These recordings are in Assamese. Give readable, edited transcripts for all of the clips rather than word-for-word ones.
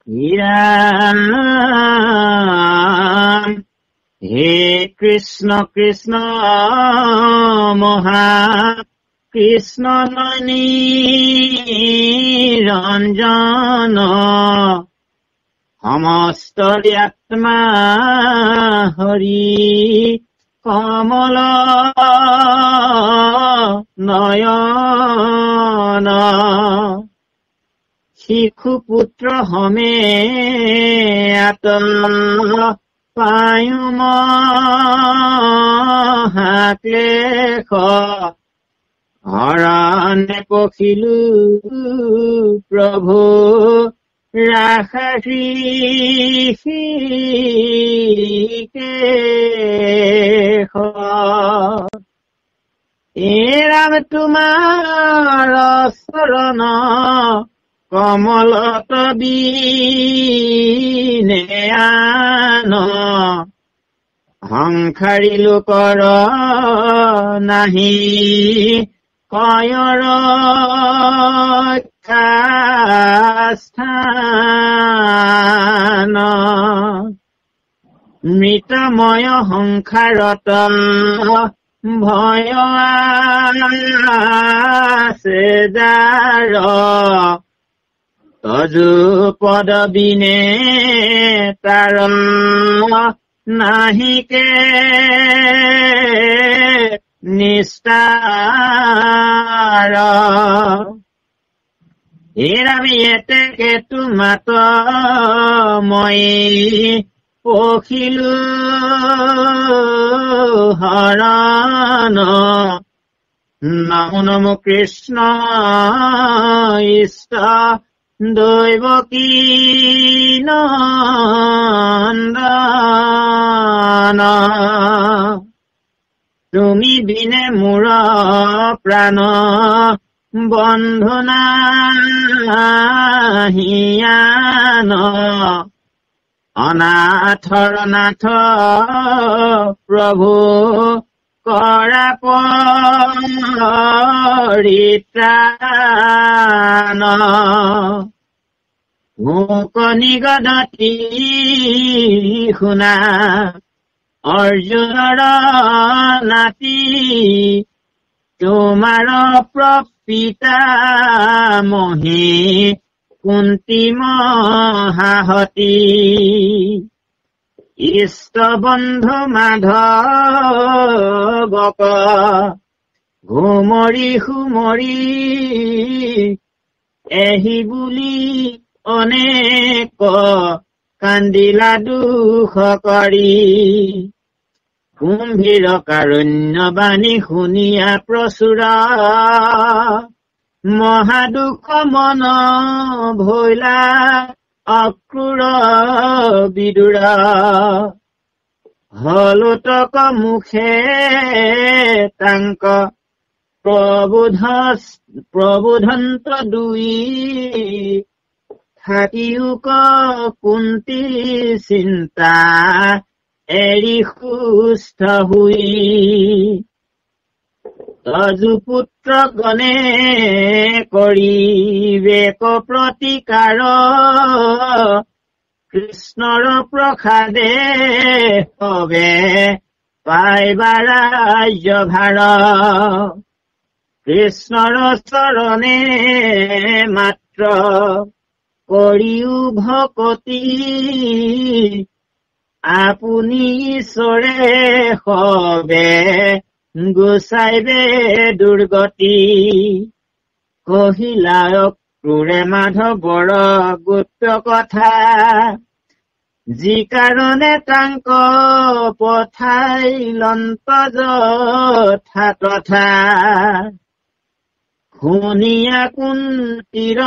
ৰাম। হে কৃষ্ণ কৃষ্ণ মহা কৃষ্ণ নিৰঞ্জন সমস্ত আত্মা হৰি কমল নয়ন শিশু পুত্ৰ হমে আত পায়ু মহাক্লেশ হৰণে পখিলো প্ৰভু ৰাখিকেশ। এ ৰাম তোমাৰ চৰণ কমলত বিনে আন সংসাৰী লোকৰ নাহি কয়ৰ স্থান মৃতময় সংসাৰত ভয় আছে যাৰ তজু পদ বিনে তাৰ নাহিকে নিস্তাৰ। হে ৰামে এতেকে তোমাত মই পখিলো হৰণ নমো নমো কৃষ্ণ ইষ্ট দৈৱকী নন্দন। তুমি বিনে মোৰ প্ৰাণ বন্ধু নাহিয়ান অনাথৰ নাথ প্ৰভু কৰা পৰিত্ৰাণ। মোক নিগদতি শুনা অৰ্জুনৰ নাতি তোমাৰ প্ৰপিতা মহী কুন্তি মহাহতী ইষ্ট বন্ধু মাধৱক ঘুমৰি সুমৰি এহি বুলি অনেক কান্দিলা দুখ কৰি কুম্ভীৰ কাৰুণ্যবাণী শুনিয়া প্ৰচুৰ মহাদুখ মন ভৈলা অক্ৰূৰ বিদুৰ হলোতক মুখে তাংক প্ৰবোধন্ত দুই থাকিউক কুন্তি চিন্তা এৰি সুস্থ হুই তজু পুত্ৰ গণে কৰিবেক প্ৰতিকাৰ কৃষ্ণৰ প্ৰসাদে হবে পাইবা ৰাজ্যভাৰ কৃষ্ণৰ চৰণে মাত্ৰ কৰিও ভকতি আপুনি ঈশ্বৰে হবে গুচাইবে দুৰ্গতি কহিলা অক্ৰূৰে মাধৱৰ গুপ্ত কথা যি কাৰণে তাংক পঠাইলন্ত যথা তথা শুনিয়া কুন্তীৰ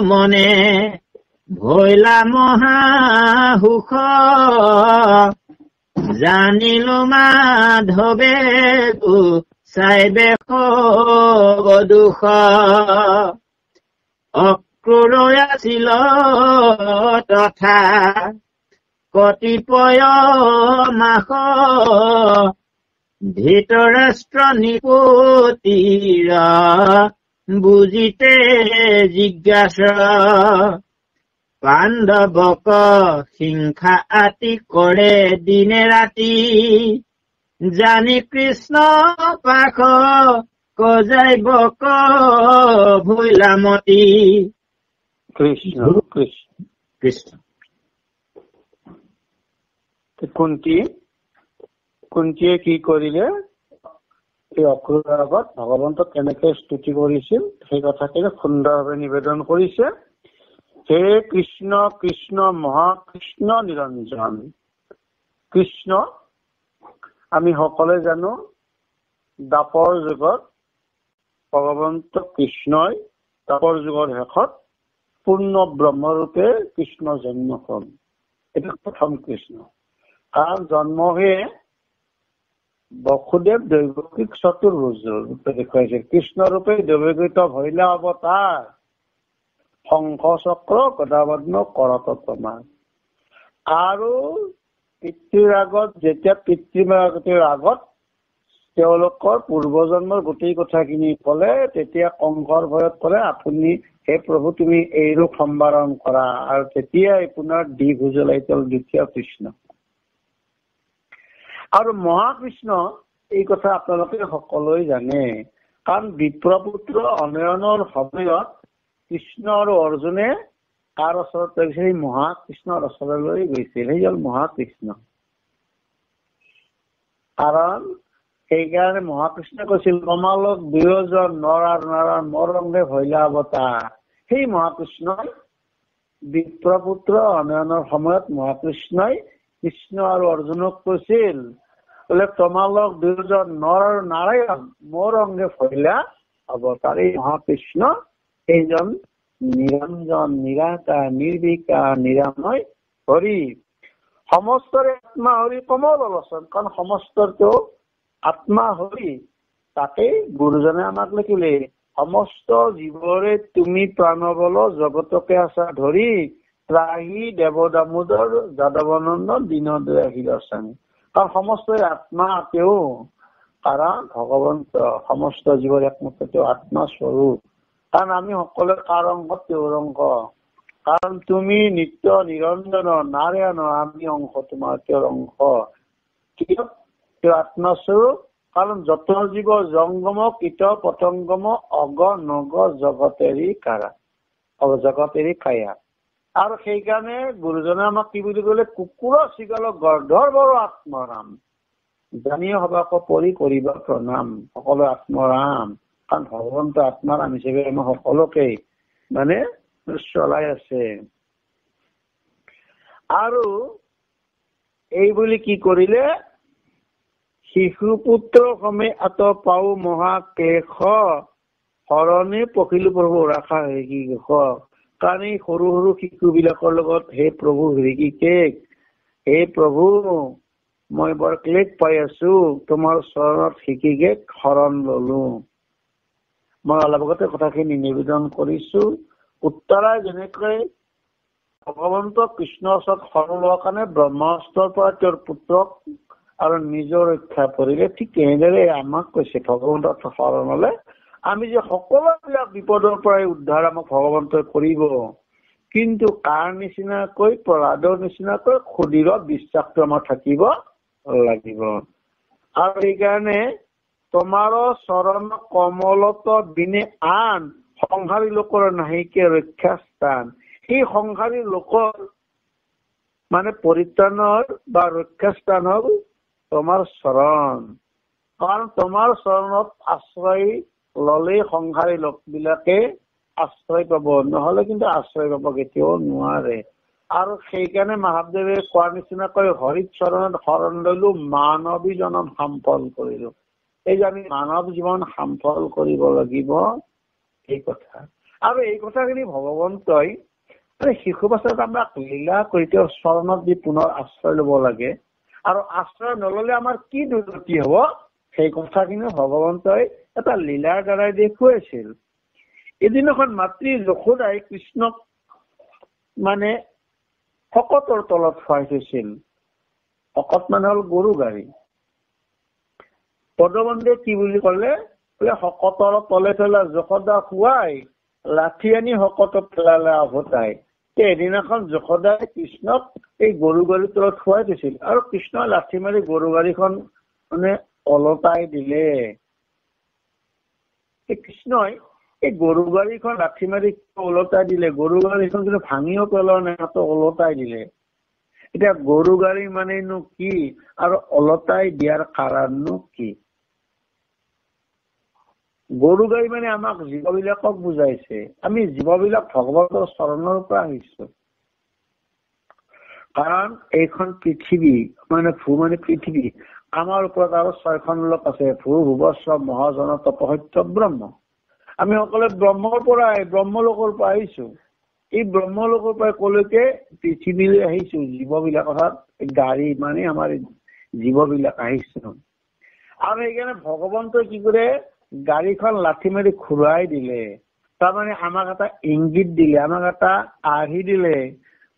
মনে ভৈলা মহাসুখ জানিলো মাধৱে গুচাইবে দুখ অক্ৰূৰ আছিল তথা কতিপয় মাস ধৃতৰাষ্ট্ৰ নিপতিৰ বুজিতে জিজ্ঞাসা পাণ্ডৱক হিংসা আতি কৰে দিনে ৰাতি জানি কৃষ্ণ পাখ কজাইব ভৈলামতী। কৃষ্ণ কৃষ্ণ কৃষ্ণ কুন্তীয়ে কি কৰিলে, এই অক্ৰূৰৰ আগত ভগৱন্তক কেনেকে স্তুতি কৰিছিল সেই কথাখিনি সুন্দৰভাৱে নিবেদন কৰিছে। হে কৃষ্ণ কৃষ্ণ মহাকৃষ্ণ নিৰঞ্জন। কৃষ্ণ আমি সকলোৱে জানো দ্বাপৰ যুগত ভগৱন্ত কৃষ্ণই দ্বাপৰ যুগৰ শেষত পূৰ্ণ ব্ৰহ্মৰূপে কৃষ্ণ জন্ম হ'ল। এইটো প্ৰথম কৃষ্ণ। কাৰণ জন্ম হৈয়ে বসুদেৱ দৈৱকীক চতুৰ্ভুজৰ ৰূপে দেখুৱাইছে। কৃষ্ণ ৰূপে দৈৱকীত ভৈলা অৱতাৰ, শংখ চক্ৰ গদাপদ্ম কৰত তোমাৰ। আৰু পিতৃৰ আগত যেতিয়া পিতৃৰ আগত তেওঁলোকৰ পূৰ্বজন্মৰ গোটেই কথাখিনি কলে, তেতিয়া কংসৰ ভয়ত কলে আপুনি হে প্ৰভু তুমি এই ৰূপ সম্বাৰণ কৰা। আৰু তেতিয়াই পুনৰ দ্বিভুজ ওলাইছিল দ্বিতীয় কৃষ্ণ। আৰু মহাকৃষ্ণ এই কথা আপোনালোকে সকলোৱে জানে। কাৰণ বিপ্ৰপুত্ৰ অনয়নৰ সময়ত কৃষ্ণ আৰু অৰ্জুনে কাৰ ওচৰত গৈছিল? সেই মহাকৃষ্ণৰ ওচৰলৈ গৈছিল। সেই হ'ল মহাকৃষ্ণ। কাৰণ সেইকাৰণে মহাকৃষ্ণই কৈছিল তোমালোক দুয়োজন নৰ আৰু নাৰায়ণ মোৰ ৰংগে ভৈলা অৱতাৰ। সেই মহাকৃষ্ণই বিপ্ৰপুত্ৰ অনয়নৰ সময়ত মহাকৃষ্ণই কৃষ্ণ আৰু অৰ্জুনক কৈছিল বোলে তোমালোক দুয়োজন নৰ আৰু নাৰায়ণ মোৰ অংগে ভৈলা অৱতাৰ। এই মহাকৃষ্ণ এইজন নিৰঞ্জন, নিৰাকাৰ, নিৰ্বিকাৰ, নিৰাময় হৰি। সমস্তৰে আত্মা হৰি কমল লোচন। কাৰণ সমস্তৰটো আত্মা হৰি। তাকেই গুৰুজনে আমাক লিখিলে সমস্ত জীৱৰে তুমি প্ৰাণবল জগতকে আছা ধৰি ত্ৰাহি দেৱ দামোদৰ যাদৱানন্দন দীনদয়াল দৰ্শনী। কাৰণ সমস্ত আত্মা তেওঁ। কাৰণ ভগৱন্ত সমস্ত জীৱৰ একমাত্ৰ তেওঁ আত্মাস্বৰূপ। কাৰণ আমি সকলোৱে কাৰ অংশ? তেওঁৰ অংশ। কাৰণ তুমি নিত্য নিৰঞ্জন নাৰায়ণ, আমি অংশ তোমাৰ তেওঁৰ অংশ। কিয়? তেওঁ আত্মাস্বৰূপ। কাৰণ যত জীৱ জংগম কীট পতংগম অগ নগ জগতেৰি কাৰা, জগতেৰি কায়া। আৰু সেইকাৰণে গুৰুজনে আমাক কি বুলি কলে? কুকুৰ চিগাল গৰ্ধৰ বৰ আত্মৰাম জানিও সবাক পৰি কৰিবা প্ৰণাম। সকলো আত্মৰাম। কাৰণ ভগৱন্ত আত্মাৰাম হিচাপে আমাৰ সকলোকে মানে চলাই আছে। আৰু এই বুলি কি কৰিলে? শিশু পুত্ৰ সমে আত পাও মহাকেশ হৰণে পখিলো প্ৰভু ৰাখা হেৰি কেশ। কাৰণ এই সৰু সৰু শিশু বিলাকৰ লগত হে প্ৰভু হেৰি কেক, হে প্ৰভু মই বৰ ক্লেশ পাই আছো, তোমাৰ চৰণত শিকিকে শৰণ ললো। মই অলপ আগতে কথাখিনি নিবেদন কৰিছো। উত্তৰাই যেনেকৈ ভগৱন্ত কৃষ্ণৰ ওচৰত শৰণ লোৱাৰ কাৰণে ব্ৰহ্মাস্ত্ৰৰ পৰা তেওঁৰ পুত্ৰক আৰু নিজৰ ৰক্ষা কৰিলে, ঠিক তেনেদৰে আমাক কৈছে ভগৱন্তৰ শৰণ হলে আমি যে সকলোবিলাক বিপদৰ পৰাই উদ্ধাৰ আমাক ভগৱন্তই কৰিব। কিন্তু কাৰ নিচিনাকৈ? প্ৰহ্লাদৰ নিচিনাকৈ সুদৃঢ় বিশ্বাসটো আমাৰ থাকিব লাগিব। আৰু সেইকাৰণে তোমাৰ চৰণ কমলত বিনে আন সংসাৰী লোকৰ নাহিকে ৰক্ষা স্থান। সেই সংসাৰী লোকৰ মানে পৰিত্ৰাণৰ বা ৰক্ষা স্থান হল তোমাৰ চৰণ। কাৰণ তোমাৰ চৰণত আশ্ৰয় ললেই সংসাৰী লোক বিলাকে আশ্ৰয় পাব, নহলে কিন্তু আশ্ৰয় পাব কেতিয়াও নোৱাৰে। আৰু সেইকাৰণে মহাদেৱে কোৱাৰ নিচিনাকৈ হৰিত চৰণত শৰণ লৈলো, মানৱী জনম সাম্ফল কৰিলো। এই যে আমি মানৱ জীৱন সাম্ফল কৰিব লাগিব এই কথা। আৰু এই কথাখিনি ভগৱন্তই শিশু অৱস্থাত আমাক লীলা কৰি তেওঁৰ চৰণত দি পুনৰ আশ্ৰয় লব লাগে। আৰু আশ্ৰয় নললে আমাৰ কি দুৰ্গতি হব সেই কথাখিনি ভগৱন্তই এটা লীলাৰ দ্বাৰাই দেখুৱাইছিল। এদিনাখন মাতৃ যশোদাই কৃষ্ণক মানে শকতৰ তলত খুৱাই থৈছিল। শকত মানে হল গৰু গাড়ী। পদবন্ধে কি বুলি কলে? শকতৰ তলে তলে যশোদা খুৱাই লাঠি আনি শকত পেলালে আভতাই। এদিনাখন যশোদাই কৃষ্ণক এই গৰু গাড়ীৰ তলত শুৱাই দিছিল আৰু কৃষ্ণই লাঠি মাৰি গৰু গাড়ীখন মানে ওলটাই দিলে। কৃষ্ণই এই গৰু গাড়ীখন লাঠি মাৰি ওলটাই দিলে, গৰু গাড়ীখন কিন্তু ভাঙিও পেলোৱা নাই, ওলটাই দিলে। এতিয়া গৰু গাড়ী মানেনো কি আৰু ওলটাই দিয়াৰ কাৰণনো কি? গৰু গাড়ী মানে আমাক জীৱবিলাকক বুজাইছে। আমি জীৱবিলাক ভগৱন্তৰ চৰণৰ পৰা আহিছো। কাৰণ এইখন পৃথিৱী মানে পৃথিৱী, আমাৰ ওপৰত আৰু 6খন লোক আছে, ভূ ভুৱস্ব মহাজন তপসত্য ব্ৰহ্ম। আমি সকলোৱে ব্ৰহ্মৰ পৰাই, ব্ৰহ্মলোকৰ পৰা আহিছো। এই ব্ৰহ্মলোকৰ পৰা কলৈকে পৃথিৱীলৈ আহিছো। জীৱবিলাক অৰ্থাৎ গাড়ী মানে আমাৰ জীৱবিলাক আহিছো। আৰু সেইকাৰণে ভগৱন্তই কি কৰে, গাড়ীখন লাঠি মাৰি ঘূৰাই দিলে। তাৰমানে আমাক এটা ইংগিত দিলে, আমাক এটা আৰ্হি দিলে,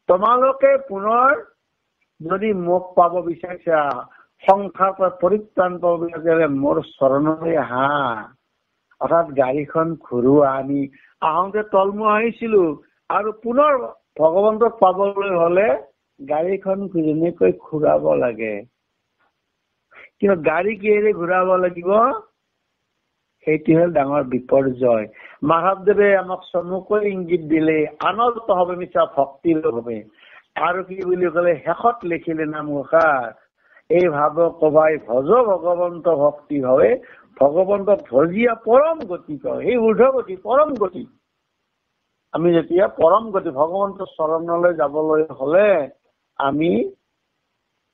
তোমালোকে পুনৰ যদি মোক পাব বিচাৰিছা, সংসাৰ পৰা পৰিত্ৰাণ পাব বিচাৰিলে মোৰ চৰণলৈ আহা। অৰ্থাৎ গাড়ীখন ঘূৰোৱা। আমি আহোঁতে তলমুৱা আহিছিলো আৰু পুনৰ ভগৱন্তক পাবলৈ হলে গাড়ীখন যেনেকৈ ঘূৰাব লাগে। কিন্তু গাড়ী কিহেৰে ঘূৰাব লাগিব, সেইটো হল ডাঙৰ বিপৰ্যয়। মাধৱদেৱে আমাক চমুকৈ ইংগিত দিলে, আনন্দ হবে মিছা ভক্তিৰ হবে। আৰু কি বুলি কলে, শেষত লিখিলে নামঘোষাৰ, এই ভাৱ কবাই ভজ ভগৱন্ত ভক্তি হয়, ভগৱন্তক ভজিয়া পৰম গতি কয়। এই ঊৰ্ধ্বগতি, পৰম গতি। আমি যেতিয়া পৰম গতি ভগৱন্তৰ চৰণলৈ যাবলৈ হলে আমি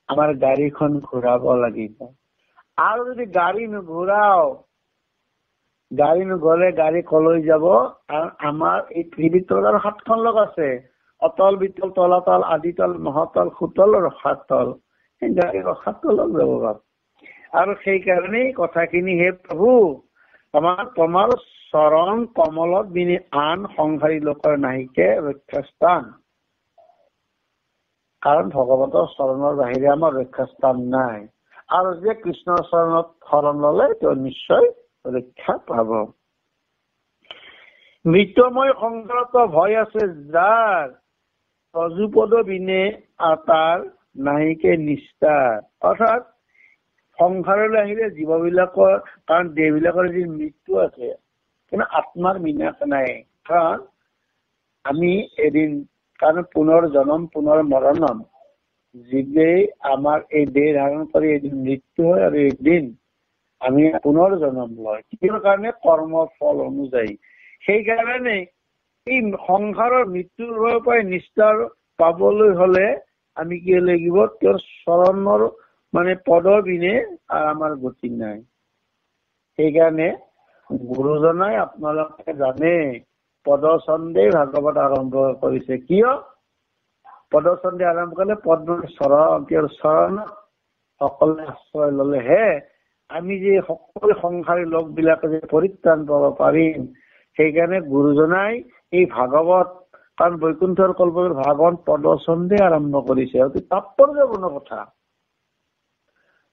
আমাৰ গাড়ীখন ঘূৰাব লাগিব। আৰু যদি গাড়ী নুঘূৰাও, গাড়ী নগলে গাড়ী কলৈ যাব? কাৰণ আমাৰ এই পৃথিৱীত আৰু 7খন লোক আছে, অতল বিতল তলাতল আদিতল মহাতল সুতল আৰু ৰসাতল। সেই গাড়ী ৰসাতলক যাব বাপ। আৰু সেইকাৰণেই কথাখিনি, হে প্ৰভু তোমাৰ চৰণ কমলত বিনি আন সংসাৰী লোকৰ নাহিকে ৰক্ষাস্থান। কাৰণ ভগৱন্তৰ চৰণৰ বাহিৰে আমাৰ ৰক্ষাস্থান নাই। আৰু যে কৃষ্ণৰ চৰণত শৰণ ললে তেওঁ নিশ্চয় ৰক্ষা পাব। মৃত্যুময় সংসাৰত ভয় আছে যাৰ, অজুপদ বিনে তাৰ নাহিকে নিষ্ঠাৰ। অৰ্থাৎ সংসাৰলৈ আহিলে জীৱবিলাকৰ, কাৰণ দেহবিলাকৰ যি মৃত্যু আছে কিন্তু আত্মাৰ বিনাশ নাই। কাৰণ আমি এদিন, কাৰণ পুনৰ জনম পুনৰ মৰণম, যিৱেই আমাৰ এই দেহ ধাৰণ কৰি এদিন মৃত্যু হয় আৰু এদিন আমি পুনৰ জন্ম লয়। কিহৰ কাৰণে? কৰ্মৰ ফল অনুযায়ী। সেইকাৰণে এই সংসাৰৰ মৃত্যুৰ পৰাই নিষ্ঠাৰ পাবলৈ হলে আমি কি লাগিব? তেওঁৰ চৰণৰ মানে পদৰ বিনে আমাৰ গতি নাই। সেইকাৰণে গুৰুজনাই আপোনালোকে জানে পদচন্দে ভাগৱত আৰম্ভ কৰিছে। কিয় পদচন্দে আৰম্ভ কৰিলে? পদ্ম চৰণ, তেওঁৰ চৰণত সকলোৱে আশ্ৰয় ললেহে আমি যে সকলো সংসাৰী লোক বিলাকে যে পৰিত্ৰাণ পাব পাৰিম। সেইকাৰণে গুৰুজনাই এই ভাগৱত, কাৰণ বৈকুণ্ঠৰ কল্পৰ ভাগৱত পদচন্দে আৰম্ভ কৰিছে। অতি তাৎপৰ্যপূৰ্ণ কথা।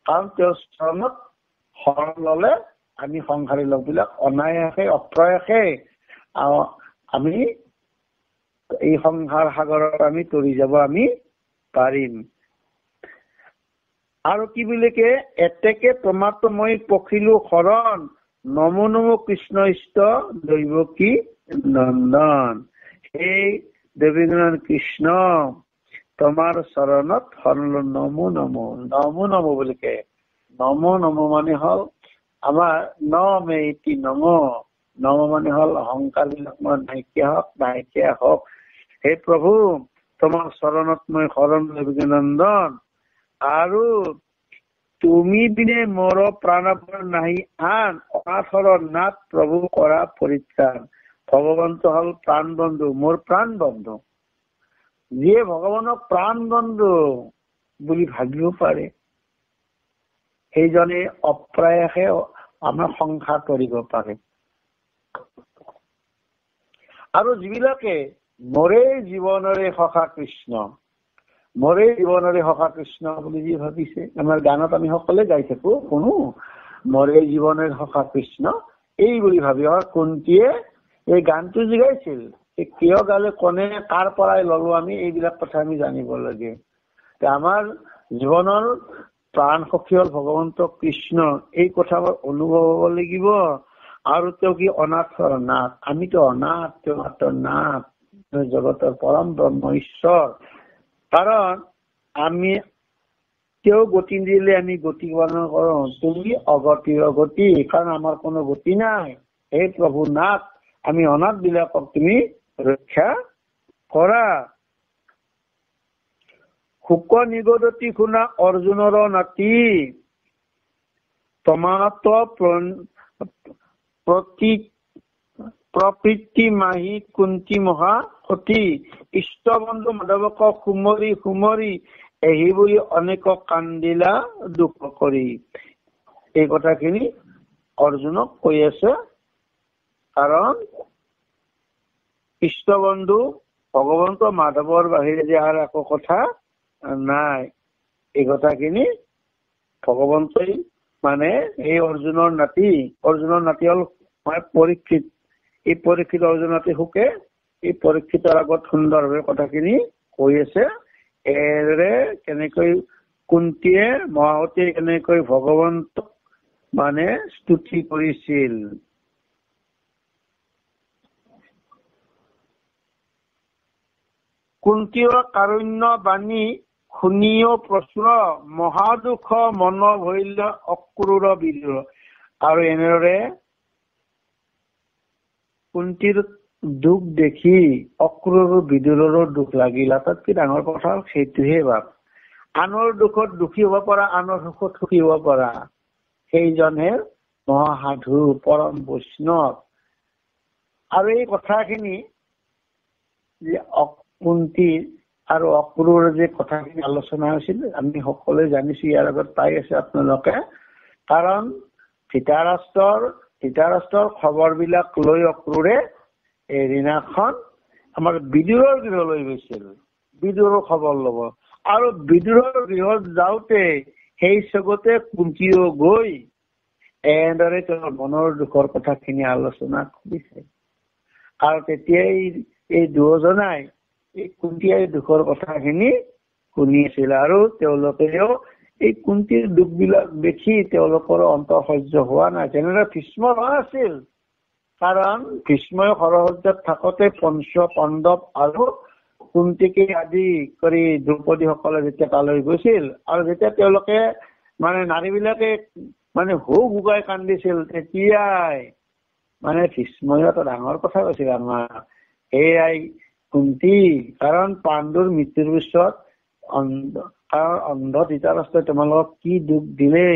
কাৰণ তেওঁৰ চৰণত শৰণ ললে আমি সংসাৰী লোক বিলাক অনায়াসে অপ্ৰয়াসে আমি এই সংসাৰ সাগৰত আমি তৰি যাব আমি পাৰিম। আৰু কি বুলিকে, এতেকে তোমাতো মই পখিলো শৰণ, নমো নমো কৃষ্ণ ইষ্ট দৈৱকী নন্দন। সেই দেৱীনন্দন কৃষ্ণ তোমাৰ চৰণত শৰণ, নমো নমো। নমো নমো বুলিকে, নমো নমো মানে হল আমাৰ নমে ইতি নমো। নম মানে হল অহংকাৰ বিলাক নাইকিয়া হওক। হে প্ৰভু তোমাৰ চৰণত মই শৰণ দেৱকী নন্দন। আৰু তুমি বিনে মোৰ প্ৰাণপণ নাহি আন, অনাথৰ নাথ প্ৰভু কৰা পৰিত্ৰাণ। ভগৱন্ত হল প্ৰাণ বন্ধু, মোৰ প্ৰাণ বন্ধু। যিয়ে ভগৱানক প্ৰাণ বন্ধু বুলি ভাবিব পাৰে সেইজনে অপ্ৰায়াসে আমাৰ সংসাৰ কৰিব পাৰে। আৰু যিবিলাকে মোৰে জীৱনৰে সখা কৃষ্ণ, মোৰে জীৱনৰে সখা কৃষ্ণ বুলি যি ভাবিছে, আমাৰ গানত আমি সকলোৱে গাই থাকো, শুনো, মোৰে জীৱনেৰ সখা কৃষ্ণ এই বুলি ভাবি। কুন্তীয়ে এই গানটো যি গাইছিল কিয় গালে কোনে কাৰ পৰাই ললো আমি এইবিলাক কথা আমি জানিব লাগে। আমাৰ জীৱনৰ প্ৰাণ সখী হল ভগৱন্ত কৃষ্ণ, এই কথাবোৰ অনুভৱ হব লাগিব। আৰু তেওঁ কি অনাথৰ নাথ, আমিতো অনাথ, তেওঁ মাত্ৰ নাথ, জগতৰ পৰম ব্ৰহ্ম ঈশ্বৰ। কাৰণ আমি তেওঁ গতি দিলে আমি গতি বৰ্ণন কৰো, তুমি অগতিৰ গতি, কাৰণ আমাৰ কোনো গতি নাই। হে প্ৰভু নাথ, আমি অনাথ বিলাকক তুমি ৰক্ষা কৰা। শুক নিগদতি শুনা অৰ্জুনৰ নাতি, তমাত প্ৰকৃতি মাহি কুন্তি মহা সতী, ইষ্টবন্ধু মাধৱক সুমৰি সুমৰি, এহি বুলি অনেক কান্দিলা দুখ কৰি। এই কথাখিনি অৰ্জুনক কৈ আছে। কাৰণ ইষ্টবন্ধু ভগৱন্ত মাধৱৰ বাহিৰে যে আৰু একো কথা নাই, এই কথাখিনি ভগৱন্তই মানে এই অৰ্জুনৰ নাতি হল পৰীক্ষিত। এই পৰীক্ষিত অৰ্জুনৰ নাতি শুকে এই পৰীক্ষিতৰ আগত সুন্দৰভাৱে কথাখিনি কৈ আছে। এৰে কেনেকৈ কুন্তীয়ে মহাসতীয়ে কেনেকৈ ভগৱন্তক মানে স্তুতি কৰিছিল। কুন্তীয় কাৰুণ্য বাণী শুনিও প্ৰচুৰ, মহাদুখ মন ভৈল অক্ৰূৰ বিদুৰ। আৰু এনেদৰে কুন্তীৰ দুখ দেখি অক্ৰূৰ বিদুৰৰো দুখ লাগিল। আটাইতকৈ ডাঙৰ কথা সেইটোহে ভাব, আনৰ দুখত দুখী হব পৰা, আনৰ সুখত সুখী হব পৰা, সেইজনহে মহাসাধু পৰম বৈষ্ণৱ। আৰু এই কথাখিনি যে কুন্তীৰ আৰু অক্ৰূৰৰ যে কথাখিনি আলোচনা হৈছিল আমি সকলোৱে জানিছো, ইয়াৰ আগত পাই আছে আপোনালোকে। কাৰণ ধৃতৰাষ্ট্ৰৰ খবৰ বিলাক লৈ অক্ৰূৰে এই দিনাখন আমাৰ বিদুৰৰ গৃহলৈ গৈছিল, বিদুৰৰ খবৰ লব। আৰু বিদুৰৰ গৃহত যাওঁতে সেই চগতে কুন্তীও গৈ এনেদৰে তেওঁৰ মনৰ দুখৰ কথাখিনি আলোচনা কৰিছে। আৰু তেতিয়াই এই দুয়োজনাই এই কুন্তীৰ দুখৰ কথাখিনি শুনি আছিল। আৰু তেওঁলোকেও এই কুন্তীৰ দুখ বিলাক দেখি তেওঁলোকৰ অন্তৰ সহ্য হোৱা নাই। তেনেদৰে ভীষ্মৰ হোৱা আছিল। কাৰণ ভীষ্মই সৰসজ্জাত থাকোতে পঞ্চ পাণ্ডৱ আৰু কুন্তীকে আদি কৰি দ্ৰৌপদী সকলে যেতিয়া তালৈ গৈছিল, আৰু যেতিয়া তেওঁলোকে মানে নাৰী বিলাকে মানে হুগাই কান্দিছিল, তেতিয়াই মানে ভীষ্মই এটা ডাঙৰ কথা কৈছিল আমাৰ, সেয়াই কুন্তি, কাৰণ পাণ্ডুৰ মৃত্যুৰ পিছত অন্ধ ধৃতৰাষ্ট্ৰই তোমালোকক কি দুখ দিলে,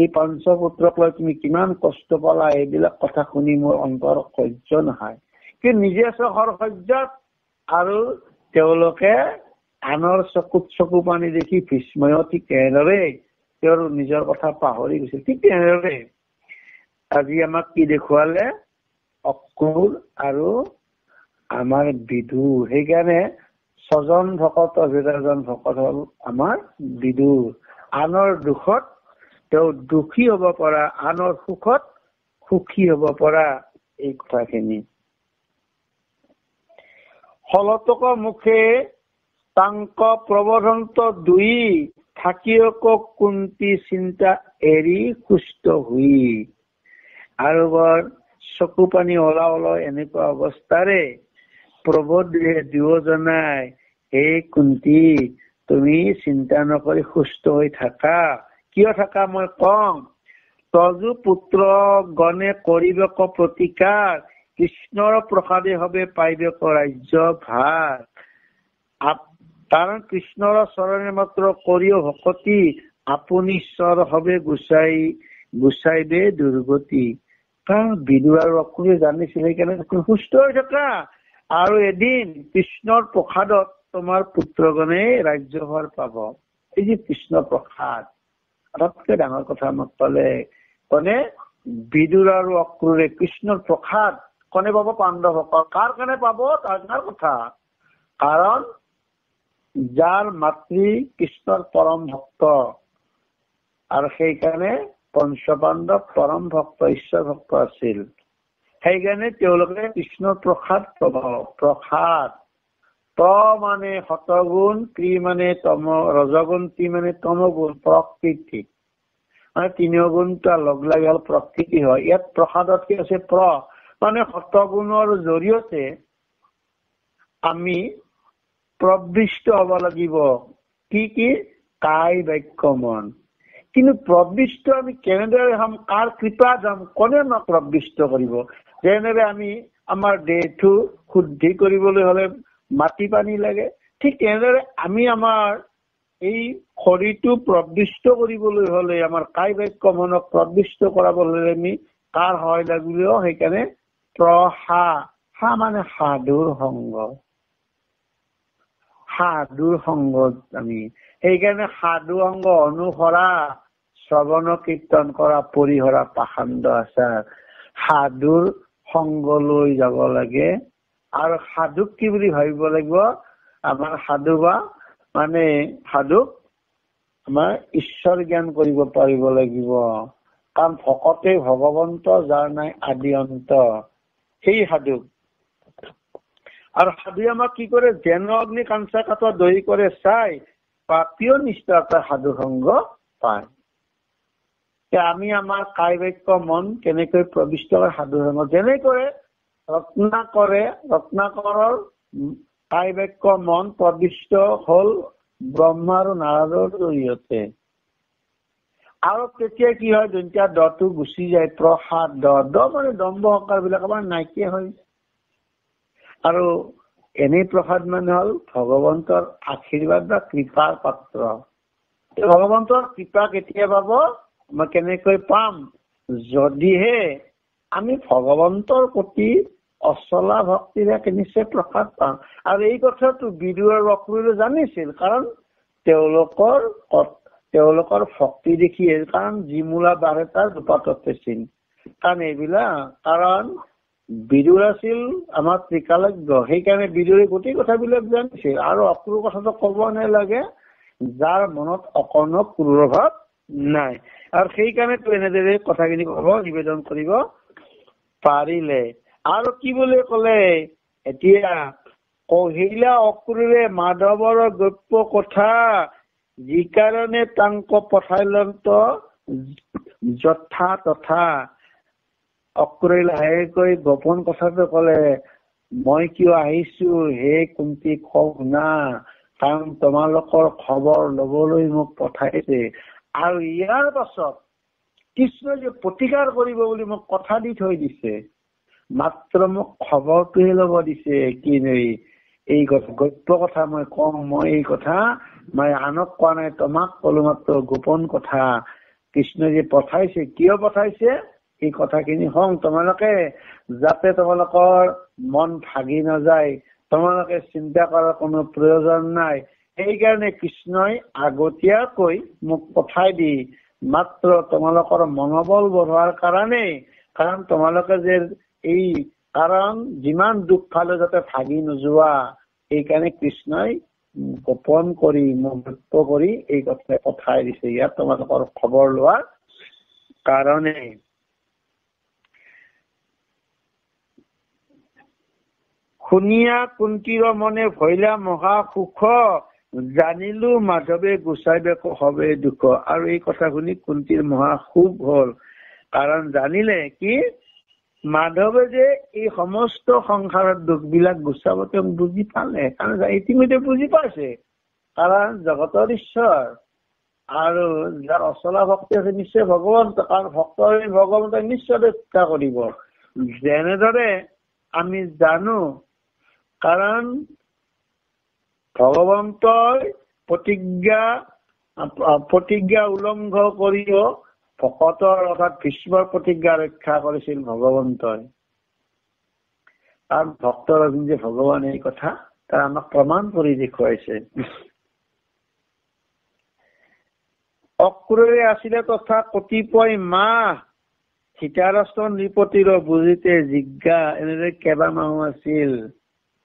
এই পঞ্চপুত্ৰক লৈ তুমি কিমান কষ্ট পালা, এইবিলাক কথা শুনি মোৰ অন্তৰ সহ্য নহয়। কিন্তু নিজে সৰসজ্জাত আৰু তেওঁলোকে আনৰ চকুত চকু পানী দেখি ভীষ্ময় ঠিক এনেদৰে তেওঁৰ নিজৰ কথা পাহৰি গৈছিল। ঠিক তেনেদৰে আজি আমাক কি দেখুৱালে, অক্ৰূৰ আৰু আমাৰ বিদুৰ। সেইকাৰণে ছজন ভকতৰ ভিতৰত এজন ভকত হল আমাৰ বিদুৰ। আনৰ দুখত তেওঁ দুখী হব পৰা, আনৰ সুখত সুখী হব পৰা, এই কথাখিনি। হলতক মুখে তাংক প্ৰবোধন্ত দুই, থাকিওক কুন্তি চিন্তা এৰি সুস্থ হুই। আৰু বৰ চকু পানী ওলাও এনেকুৱা অৱস্থাৰে প্ৰবোধ দুয়োজনাই, হে কুন্তি তুমি চিন্তা নকৰি সুস্থ হৈ থাকা। কিয় থাকা মই কম, তজু পুত্ৰ গণে কৰিবক প্ৰতিকাৰ, কৃষ্ণৰ প্ৰসাদে হবে পাইবক ৰাজ্য ভাৰ। কাৰণ কৃষ্ণৰ চৰণে মাত্ৰ কৰিও ভকতি, আপুনি ঈশ্বৰ হবে গুচাইবে দুৰ্গতি। কাৰণ বিদুৰ আৰু অক্ৰূৰে জানিছিল, সেইকাৰণে সুস্থ হৈ থকা, আৰু এদিন কৃষ্ণৰ প্ৰসাদত তোমাৰ পুত্ৰগণে ৰাজ্যভাৰ পাব। এই যে কৃষ্ণ প্ৰসাদ, আটাইতকৈ ডাঙৰ কথা আমাক পালে কোনে, বিদুৰ আৰু অক্ৰূৰে কৃষ্ণৰ প্ৰসাদ কোনে পাব, পাণ্ডৱসকল। কাৰ কাৰণে পাব তাৰ কথা, কাৰণ যাৰ মাতৃ কৃষ্ণৰ পৰম ভক্ত, আৰু সেইকাৰণে পঞ্চপাণ্ডৱ পৰম ভক্ত, ঈশ্বৰ ভক্ত আছিল। সেইকাৰণে তেওঁলোকে কৃষ্ণৰ প্ৰসাদ প্ৰসাদ ত মানে সতগুণ, ক্ৰি মানে ৰজগুণ, তি মানে তমগুণ, প্ৰকৃতি মানে তিনিও গুণটা লগ লাগি হল প্ৰকৃতি হয়। ইয়াত প্ৰসাদত কি আছে মানে সতগুণৰ জৰিয়তে আমি প্ৰবৃষ্ট হব লাগিব কি কায় বাক্য মন। কিন্তু প্ৰবৃষ্ট আমি কেনেদৰে হম, কাৰ কৃপা যাম, কোনে আমাক প্ৰবৃষ্ট কৰিব? যেনেদৰে আমি আমাৰ দেহটো শুদ্ধি কৰিবলৈ হলে মাটি পানী লাগে, ঠিক তেনেদৰে আমি আমাৰ এই শৰীৰটো প্ৰবৃষ্ট কৰিবলৈ হলে, আমাৰ কায় বাক্য মনক প্ৰবৃষ্ট কৰাবলৈ আমি কাৰ হয় লাগিলেও, সেইকাৰণে হা মানে সাধুৰ সংগ, সাধুৰ সংগত আমি সেইকাৰণে সাধু সংগ অনুসৰা শ্ৰৱণ কীৰ্তন কৰা পৰিহৰা পাখণ্ড আচাৰ, সাধুৰ সংগ লৈ যাব লাগে। আৰু সাধুক কি বুলি ভাবিব লাগিব, আমাৰ সাধু বা মানে সাধুক আমাৰ ঈশ্বৰ জ্ঞান কৰিব পাৰিব লাগিব। কাৰণ ভকতে ভগৱন্ত যাৰ নাই আদি অন্ত, সেই সাধুক। আৰু সাধুৱে আমাক কি কৰে, যেন অগ্নি কাঞ্চা কাত দহি কৰে চাই বা প্ৰিয় নিষ্ঠা সাধু সংগ পায়। আমি আমাৰ কায় বাক্য মন কেনেকৈ প্ৰবিষ্ট কৰে সাধু সংগ, যেনেকৈ ৰত্নাকৰৰ কায় বাক্য মন প্ৰবিষ্ট হল ব্ৰহ্মা আৰু নাৰদৰ জৰিয়তে। আৰু তেতিয়া কি হয়, যেতিয়া দটো গুচি যায়, প্ৰসাদ দ মানে দম্ভ অহংকাৰ বিলাক আমাৰ নাইকিয়া হয়। আৰু এনেই প্ৰসাদ মানে হল ভগৱন্তৰ আশীৰ্বাদ বা কৃপাৰ পাত্ৰ। ভগৱন্তৰ কৃপা কেতিয়া পাব, মই কেনেকৈ পাম, যদিহে আমি ভগৱন্তৰ প্ৰতি অচলা ভক্তিৰে নিশ্চয় প্ৰসাদ পাম। আৰু এই কথাটো বিদুৰ আৰু অক্ৰূৰে জানিছিল, কাৰণ তেওঁলোকৰ ভক্তি দেখিয়ে, কাৰণ যিমূলা বাঢ়ে তাৰ দুপাততে চিন। কাৰণ এইবিলাক, কাৰণ বিদুৰ আছিল আমাৰ ত্ৰিকালজ্ঞ, সেইকাৰণে বিদুৰে গোটেই কথাবিলাক জানিছিল। আৰু অক্ৰূৰ কথাটো কব নালাগে, যাৰ মনত অকৰ্ণ ক্ৰূৰ ভাৱ নাই। আৰু সেইকাৰণে এনেদৰে কথাখিনি কব নিবেদন কৰিব পাৰিলে। আৰু কি বুলি কলে, এতিয়া কহিলা অক্ৰূৰে মাধৱৰ গপ্য কথা, যি কাৰণে তাংক পঠাইলন্ত যথা তথা। অক্ৰূৰে লাহেকৈ গোপন কথাটো কলে, মই কিয় আহিছো হে কুন্তি শুনা, কাৰণ তোমালোকৰ খবৰ লবলৈ মোক পঠাইছে। আৰু ইয়াৰ পাছত কৃষ্ণই যে প্ৰতিকাৰ কৰিব বুলি মোক কথা দি থৈ দিছে, মাত্ৰ মোক খবৰটোহে লব দিছে। কি এই গপ্য কথা মই কম, মই এই কথা মই আনক কোৱা নাই, তোমাক কলো মাত্ৰ গোপন কথা। কৃষ্ণই যে পঠাইছে, কিয় পঠাইছে এই কথাখিনি তোমালোকে যাতে তোমালোকৰ মন ভাগি নাযায়, তোমালোকে চিন্তা কৰাৰ কোনো প্ৰয়োজন নাই। সেইকাৰণে কৃষ্ণই আগতীয়াকৈ মোক পঠাই দি মাত্ৰ তোমালোকৰ মনোবল বঢ়োৱাৰ কাৰণে, কাৰণ তোমালোকে যে এই কাৰণ যিমান দুখ পালে যাতে ভাগি নোযোৱা, সেইকাৰণে কৃষ্ণই গোপন কৰি মোক ব্যক্ত কৰি এই কথা পঠাই দিছে, ইয়াত তোমালোকৰ খবৰ লোৱাৰ কাৰণে। শুনিয়া কুন্তীৰ মনে ভৈলা মহা সুখ, জানিলো মাধৱে গুচাইবে হবে দুখ। আৰু এই কথা শুনি কুন্তীৰ মহা সুখ হল, কাৰণ জানিলে কি মাধৱে যে এই সমস্ত সংসাৰৰ দুখ বিলাক গুচাব তেওঁ বুজি পালে। কাৰণ ইতিমধ্যে বুজি পাইছে, কাৰণ জগতৰ ঈশ্বৰ আৰু যাৰ অচলা ভক্তি আছে নিশ্চয় ভগৱন্ত, কাৰণ ভক্তৰ ভগৱন্তই নিশ্চয় ৰক্ষা কৰিব। যেনেদৰে আমি জানো, কাৰণ ভগৱন্তই প্ৰতিজ্ঞা উলংঘ কৰিও ভকতৰ অৰ্থাৎ ভীষ্মৰ প্ৰতিজ্ঞা ৰক্ষা কৰিছিল ভগৱন্তই। কাৰণ ভক্তৰ যে ভগৱান এই কথা তাৰ আমাক প্ৰমাণ কৰি দেখুৱাইছে। অক্ৰূৰে আছিলে তথা কতিপয় মাহ, ধৃতৰাষ্ট্ৰ নৃপতিৰ বুজিতে জিজ্ঞা। এনেদৰে কেইবামাহো আছিল,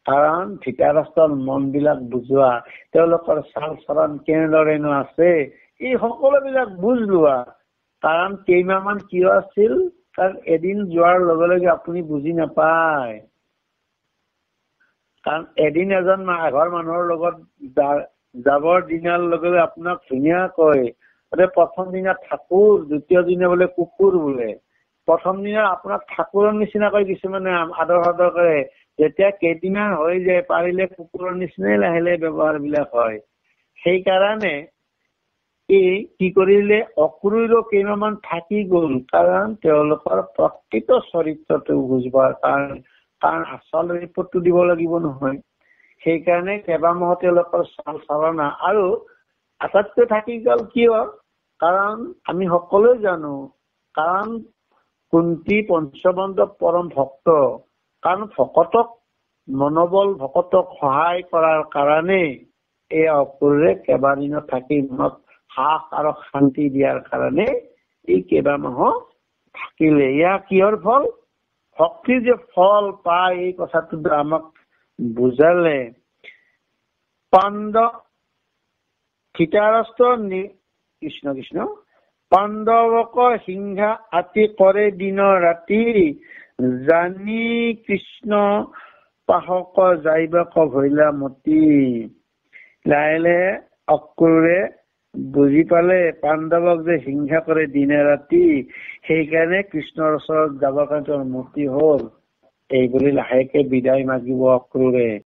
কাৰণ ধৃতৰাষ্ট্ৰৰ মন বিলাক বুজোৱা, তেওঁলোকৰ চাল চৰণ কেনেদৰেনো আছে, এই সকলোবিলাক বুজ লোৱা। কাৰণ কেইমাহমান কিয় আছিল, কাৰণ এদিন যোৱাৰ লগে লগে আপুনি বুজি নাপায়। কাৰণ এদিন এজন এঘৰ মানুহৰ লগত যাবৰ দিনাৰ লগে লগে আপোনাক ধুনীয়াকৈ বোলে প্ৰথম দিনা ঠাকুৰ, দ্বিতীয় দিনা বোলে কুকুৰ বোলে। প্ৰথম দিনা আপোনাক ঠাকুৰৰ নিচিনাকৈ কিছুমানে আদৰ সাদৰ কৰে, যেতিয়া কেইদিনমান হৈ যায় পাৰিলে কুকুৰৰ নিচিনাই লাহে লাহে ব্যৱহাৰ বিলাক হয়। সেইকাৰণে কি কৰিলে অক্ৰূৰো কেইমাহমান থাকি গল, কাৰণ তেওঁলোকৰ প্ৰকৃত চৰিত্ৰটো বুজবাৰ কাৰণ আচল ৰিপৰ্টটো দিব লাগিব নহয়। সেইকাৰণে কেইবামাহ তেওঁলোকৰ চাল চালনা আৰু আটাইতকৈ থাকি গল কিয়, কাৰণ আমি সকলোৱে জানো, কাৰণ কুন্তী পঞ্চপাণ্ডৱ পৰম ভক্ত, কাৰণ ভকতক মনোবল, ভকতক সহায় কৰাৰ কাৰণে এই অক্ৰূৰে কেইবাদিনত থাকি মনত সাহ আৰু শান্তি দিয়াৰ কাৰণে এই কেইবামাহ থাকিলে। ইয়াৰ কিহৰ ফল? ভক্তিৰ যে ফল পায় এই কথাটো আমাক বুজালে। কৃষ্ণ কৃষ্ণ পাণ্ডৱক সিংহা আতি কৰে দিন ৰাতি, জানি কৃষ্ণ পাহক যাইবাক ভৈলা মতি। লাহে লাহে অক্ৰূৰে বুজি পালে পাণ্ডৱক যে হিংসা কৰে দিনে ৰাতি, সেইকাৰণে কৃষ্ণৰ ওচৰত যাবৰ কাৰণে মতি হল। এইবুলি লাহেকে বিদায় মাগিব অক্ৰূৰে।